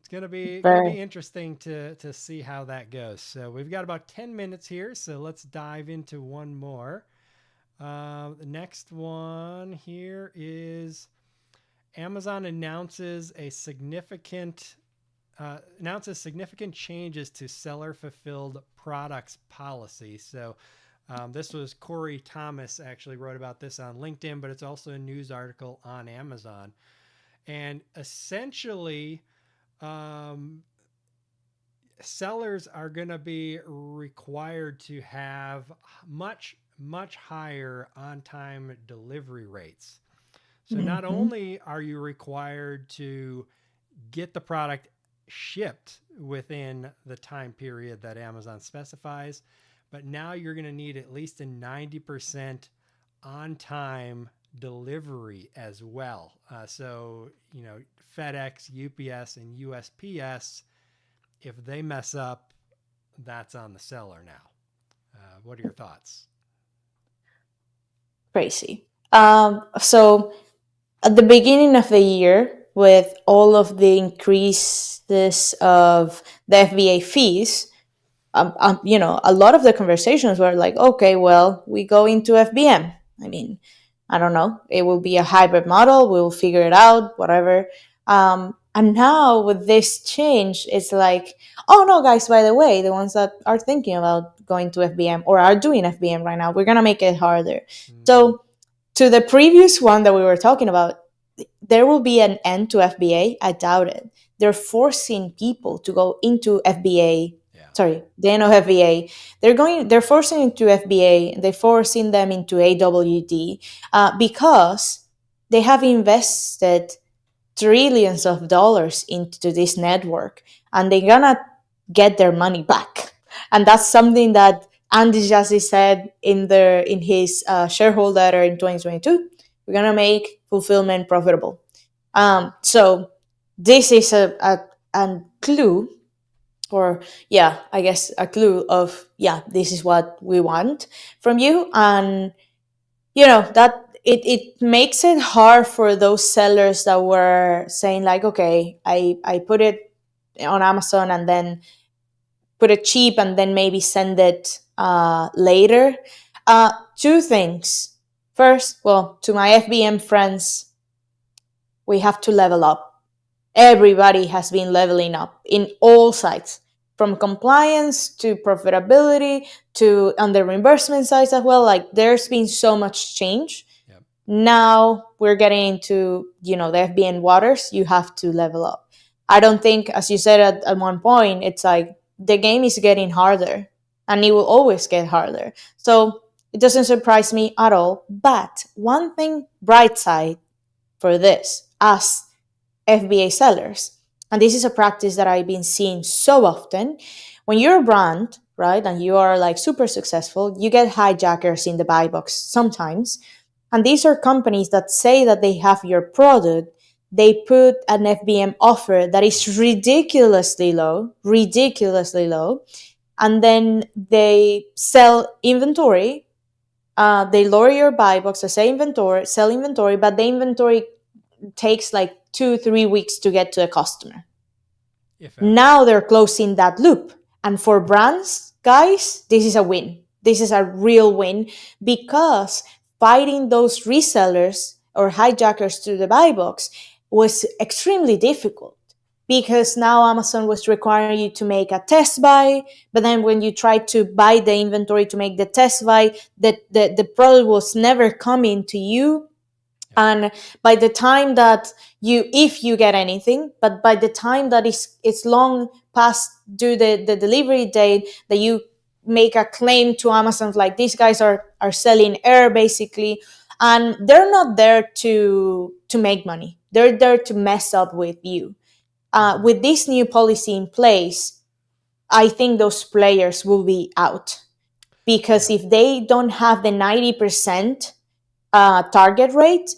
It's gonna be very interesting to see how that goes. So we've got about 10 minutes here, so let's dive into one more. The next one here is Amazon announces significant changes to seller fulfilled products policy. So this was Corey Thomas actually wrote about this on LinkedIn, but it's also a news article on Amazon. And essentially, um, sellers are going to be required to have much higher on time delivery rates. So not mm-hmm. only are you required to get the product shipped within the time period that Amazon specifies, but now you're going to need at least a 90% on time delivery as well. So, you know, FedEx, UPS, and USPS, if they mess up, that's on the seller now. What are your thoughts? Crazy. So at the beginning of the year, with all of the increases of the FBA fees, a lot of the conversations were like, okay, well, we go into FBM. I mean, I don't know. It will be a hybrid model. We'll figure it out, whatever. And now with this change, it's like, oh no, guys, by the way, the ones that are thinking about going to FBM or are doing FBM right now, we're going to make it harder. Mm-hmm. So, to the previous one that we were talking about, there will be an end to FBA. I doubt it. They're forcing people to go into FBA. Yeah. Sorry, the end of FBA. They're forcing into FBA. They're forcing them into AWD because they have invested trillions of dollars into this network, and they're gonna get their money back. And that's something that Andy Jassy said in his shareholder letter in 2022. We're gonna make fulfillment profitable. Mm-hmm. So this is a clue, or yeah, I guess a clue of, yeah, this is what we want from you. And that it makes it hard for those sellers that were saying like, okay, I put it on Amazon and then put it cheap and then maybe send it later. Two things. First, well, to my FBM friends, We have to level up. Everybody has been leveling up in all sides, from compliance to profitability to on the reimbursement side as well. Like there's been so much change. Yep. Now we're getting into, the FBN waters. You have to level up. I don't think, as you said at one point, it's like the game is getting harder and it will always get harder. So it doesn't surprise me at all. But one thing, bright side for this, as FBA sellers, and this is a practice that I've been seeing so often. When you're a brand, right, and you are like super successful, you get hijackers in the buy box sometimes. And these are companies that say that they have your product. They put an FBM offer that is ridiculously low, and then they sell inventory. They lower your buy box, they sell inventory, but the inventory takes like 2-3 weeks to get to a customer. If ever. Now they're closing that loop. And for brands, guys, this is a win. This is a real win, because fighting those resellers or hijackers to the buy box was extremely difficult, because now Amazon was requiring you to make a test buy. But then when you tried to buy the inventory to make the test buy, the product was never coming to you. And by the time that if you get anything, but by the time that it's long past due the delivery date, that you make a claim to Amazon, like these guys are selling air basically, and they're not there to make money. They're there to mess up with you. With this new policy in place, I think those players will be out, because if they don't have the 90% target rate,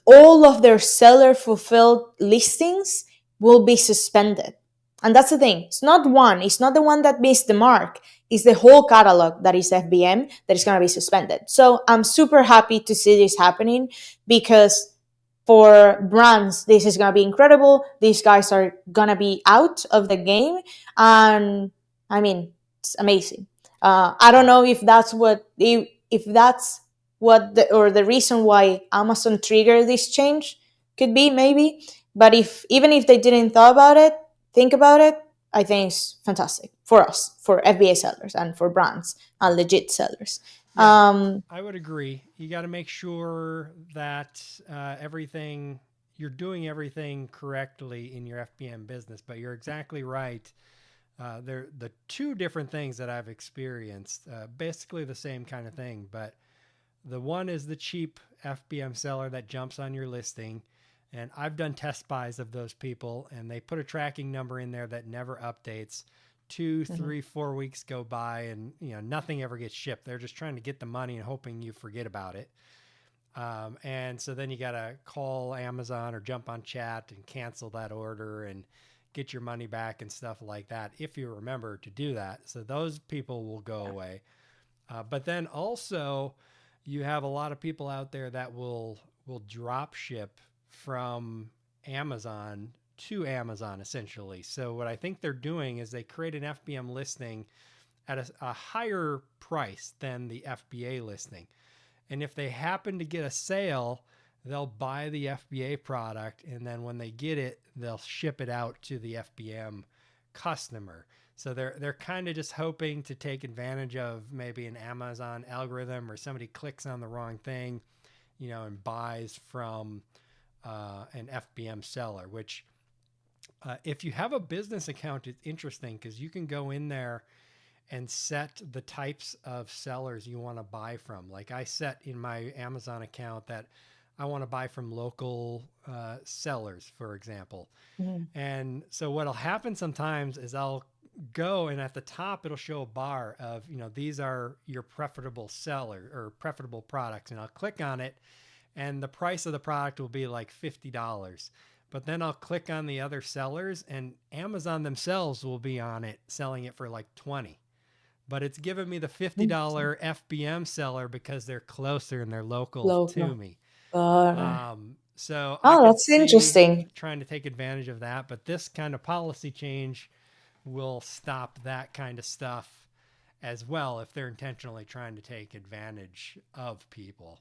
all of their seller fulfilled listings will be suspended. And that's the thing. It's not the one that missed the mark. It's the whole catalog that is FBM that is going to be suspended. So I'm super happy to see this happening, because for brands, this is going to be incredible. These guys are going to be out of the game. And I mean, it's amazing. I don't know if that's what the reason why Amazon triggered this change could be, maybe. But even if they didn't think about it, I think it's fantastic for us, for FBA sellers and for brands and legit sellers. Yeah, I would agree. You got to make sure that you're doing everything correctly in your FBM business. But you're exactly right. They're the two different things that I've experienced, basically the same kind of thing. But the one is the cheap FBM seller that jumps on your listing. And I've done test buys of those people, and they put a tracking number in there that never updates. 2, 3, 4 weeks go by, and nothing ever gets shipped. They're just trying to get the money and hoping you forget about it. And so then you got to call Amazon or jump on chat and cancel that order and get your money back and stuff like that, if you remember to do that. So those people will go away. But then also you have a lot of people out there that will drop ship from Amazon to Amazon, essentially. So what I think they're doing is they create an FBM listing at a higher price than the FBA listing. And if they happen to get a sale, they'll buy the FBA product, and then when they get it, they'll ship it out to the FBM customer. So they're kind of just hoping to take advantage of maybe an Amazon algorithm, or somebody clicks on the wrong thing, and buys from an FBM seller, which if you have a business account, it's interesting, because you can go in there and set the types of sellers you want to buy from. Like I set in my Amazon account that I want to buy from local sellers, for example. And so what'll happen sometimes is I'll go, and at the top it'll show a bar of, these are your preferable seller or preferable products. And I'll click on it, and the price of the product will be like $50. But then I'll click on the other sellers, and Amazon themselves will be on it selling it for like 20. But it's giving me the $50 FBM seller because they're closer and they're local to me. So I could That's see interesting. trying to take advantage of that, but this kind of policy change will stop that kind of stuff as well, if they're intentionally trying to take advantage of people.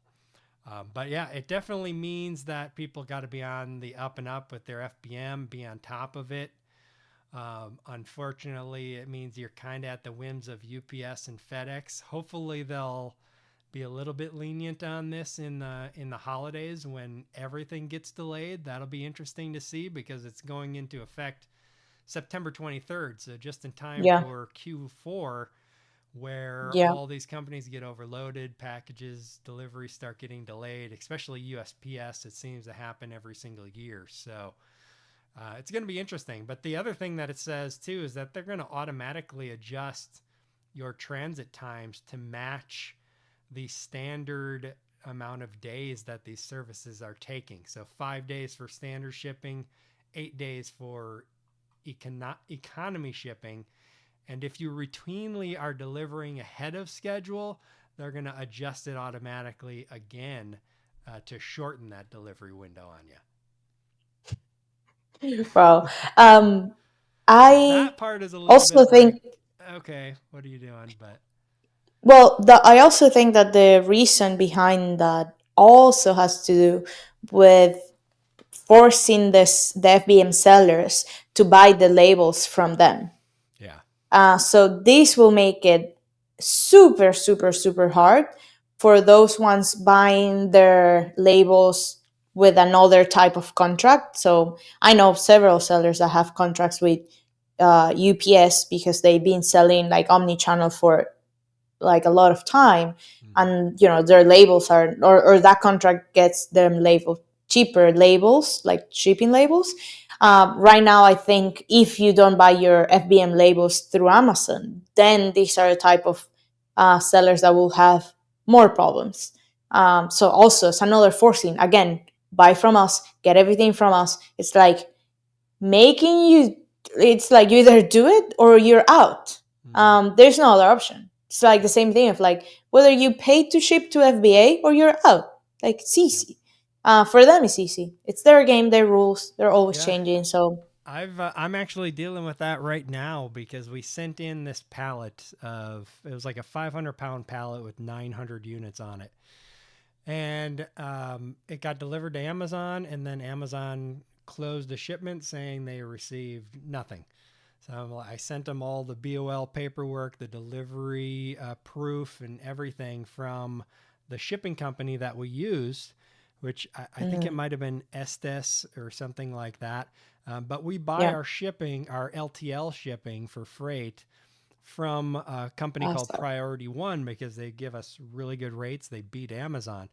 But yeah, it definitely means that people got to be on the up and up with their FBM, be on top of it. Unfortunately, it means you're kind of at the whims of UPS and FedEx. Hopefully, they'll be a little bit lenient on this in the holidays when everything gets delayed. That'll be interesting to see because it's going into effect September 23rd, so just in time Yeah. for Q4, where Yeah. all these companies get overloaded, packages, deliveries start getting delayed, especially USPS. It seems to happen every single year. So it's going to be interesting. But the other thing that it says too is that they're going to automatically adjust your transit times to match the standard amount of days that these services are taking. So 5 days for standard shipping, 8 days for economy shipping. And if you routinely are delivering ahead of schedule, they're going to adjust it automatically again to shorten that delivery window on Wow. you. So I that part is a little also bit like, think, okay, what are you doing? But well, I also think that the reason behind that also has to do with forcing the FBM sellers to buy the labels from them. yeah. So this will make it super, super, super hard for those ones buying their labels with another type of contract. So I know several sellers that have contracts with UPS because they've been selling like omni-channel for like a lot of time, Mm-hmm. and their labels are, or that contract gets them labeled cheaper labels, like shipping labels. Right now I think if you don't buy your FBM labels through Amazon, then these are the type of sellers that will have more problems. So also it's another forcing again, buy from us, get everything from us. It's like making you, it's like you either do it or you're out. Mm-hmm. There's no other option. It's like the same thing of like whether you pay to ship to FBA or you're out. Like it's Yep. easy. For them it's easy. It's their game, their rules, they're always Yeah. changing. So I'm actually dealing with that right now because we sent in this pallet of, it was like a 500-pound pallet with 900 units on it. And it got delivered to Amazon, and then Amazon closed the shipment saying they received nothing. So I sent them all the BOL paperwork, the delivery proof, and everything from the shipping company that we used, which I think it mhm, might have been Estes or something like that. But we buy yeah, our shipping, our LTL shipping for freight from a company called awesome. Priority One because they give us really good rates. They beat Amazon.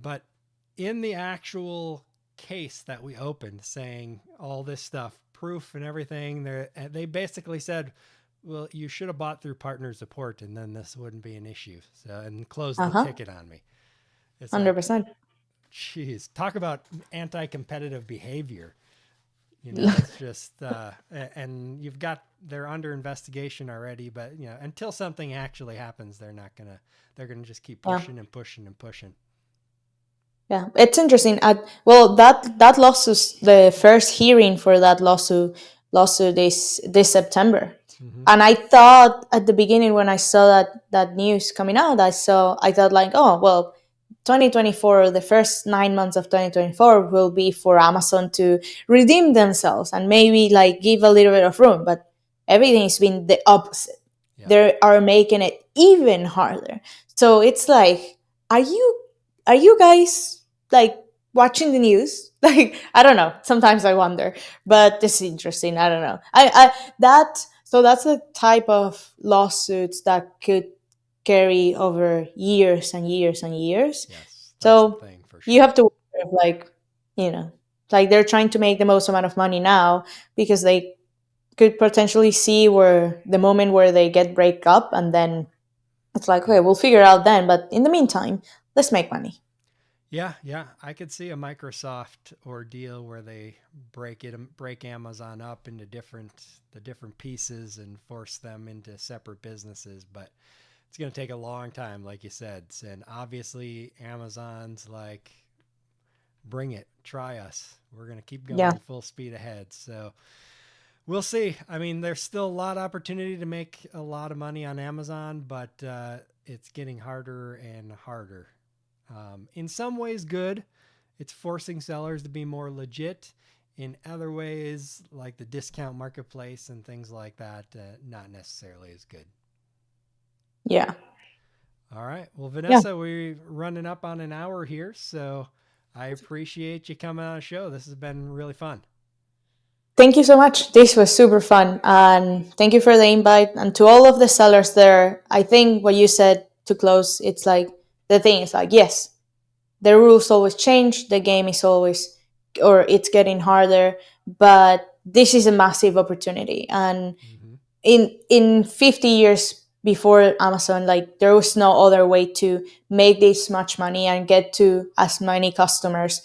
But in the actual case that we opened, saying all this stuff, proof and everything, they basically said, well, you should have bought through partner support and then this wouldn't be an issue. So, and closed the Uh-huh. ticket on me. It's like, 100%. geez, talk about anti-competitive behavior. It's just, and you've got, they're under investigation already, but until something actually happens, they're going to just keep Yeah. pushing and pushing and pushing. Yeah, it's interesting. Well, that lawsuit, the first hearing for that lawsuit is this September, Mm-hmm. and I thought at the beginning when I saw that news coming out, I thought like, oh well, 2024, the first 9 months of 2024 will be for Amazon to redeem themselves and maybe like give a little bit of room, but everything's been the opposite. Yep. They are making it even harder. So it's like, are you are you guys like watching the news? Like I don't know. Sometimes I wonder, Yep. but this is interesting. I don't know. I that so that's the type of lawsuits that could carry over years and years and years. Yes, that's the So thing for you sure. have to wonder if, like, you know, like they're trying to make the most amount of money now because they could potentially see where the moment where they get break up, and then it's like, okay, Yep. we'll figure it out then. But in the meantime, let's make money. Yeah, yeah. I could see a Microsoft ordeal where they break Amazon up into the different pieces and force them into separate businesses, but it's going to take a long time, like you said. And obviously, Amazon's like, bring it, try us. We're going to keep Yeah, going full speed ahead. So we'll see. I mean, there's still a lot of opportunity to make a lot of money on Amazon, but it's getting harder and harder. In some ways, good. It's forcing sellers to be more legit. In other ways, like the discount marketplace and things like that, not necessarily as good. Yeah. All right. Well, Yeah. Vanessa, we're running up on an hour here, so I appreciate you coming on the show. This has been really fun. Thank you so much. This was super fun. And thank you for the invite. And to all of the sellers there, I think what you said to close, it's like the thing is like, yes, the rules always change, the game is always, or it's getting harder, but this is a massive opportunity. And Mm-hmm. in 50 years before Amazon, like there was no other way to make this much money and get to as many customers